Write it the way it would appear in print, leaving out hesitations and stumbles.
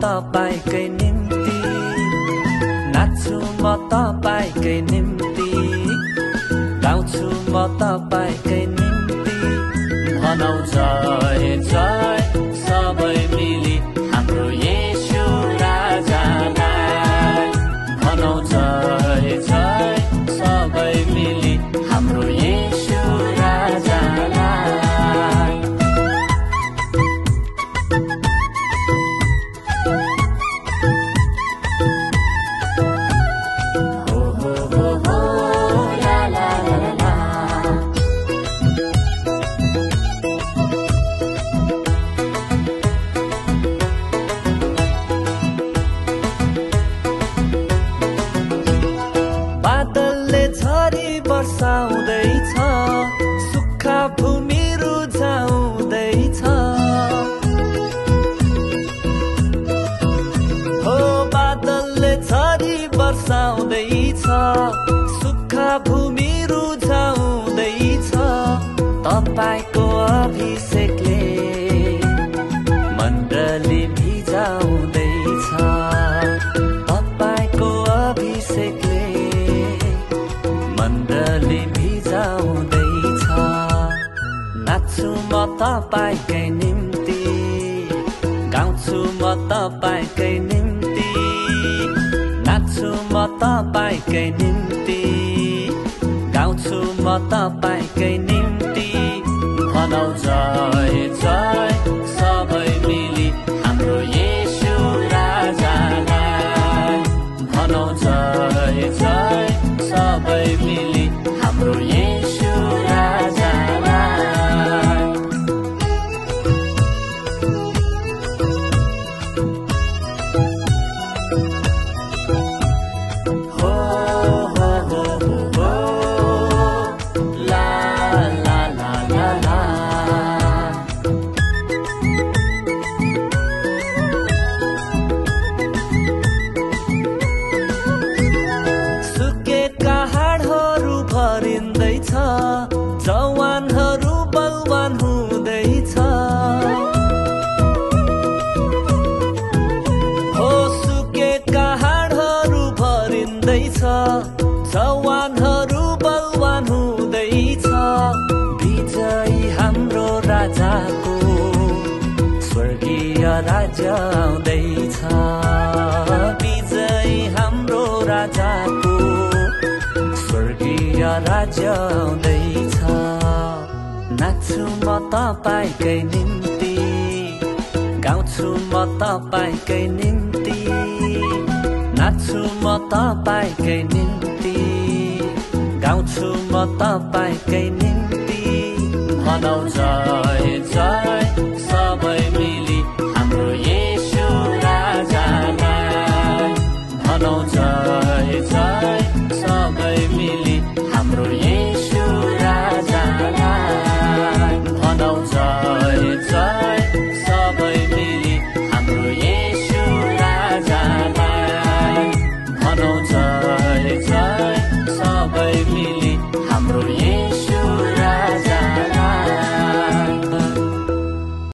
तपाईकै निम्ति, नाच्छु म तपाईकै निम्ति, गाउँछु म तपाईकै निम्ति। भनौ जय जय सबै मिली हाम्रो येशू राजालाई, भनौ जय जय सबै मिली हाम्रो येशू राजालाई। हो हो हो हो ला ला ला ला। बादलले झरी बर्साउँदैछ, सुक्खा भूमि रुझाउँदैछ। हो बादलले झरी बर्साउँदैछ, सुक्खा भूमि रुझाउँदैछ। तपाईको अभिषेकले मण्डली भिजाउँदैछ, तपाईको अभिषेकले मण्डली भिजाउँदैछ। नाच्छु म तपाईकै निम्ति, गाउँछु म तपाईकै निम्ति, नाच्छु म तपाईकै निम्ति, गाउँछु म तपाईकै निम्ति। भनौ जय जय सबै मिली हाम्रो येशू राजालाई, भनौ जय जय सबै मिली हाम्रो येशू राजालाई। हो हो हो हो हो ला ला ला ला ला। सुकेका हाडहरू भरिँदैछ, जवानहरू बलवान हुँदैछ। हो सुकेका हाडहरू भरिँदैछ, जवानहरू बलवान हुँदैछ। विजयी हाम्रो राजाको स्वर्गीय राज्य आउँदैछ, विजयी हाम्रो राजाको स्वर्गीय राज्य आउँदैछ। नाच्छु म तपाईकै निम्ति, गाउँछु म तपाईकै निम्ति, नाच्छु म तपाईकै निम्ति, गाउँछु म तपाईकै निम्ति। भनौ जय जय सबै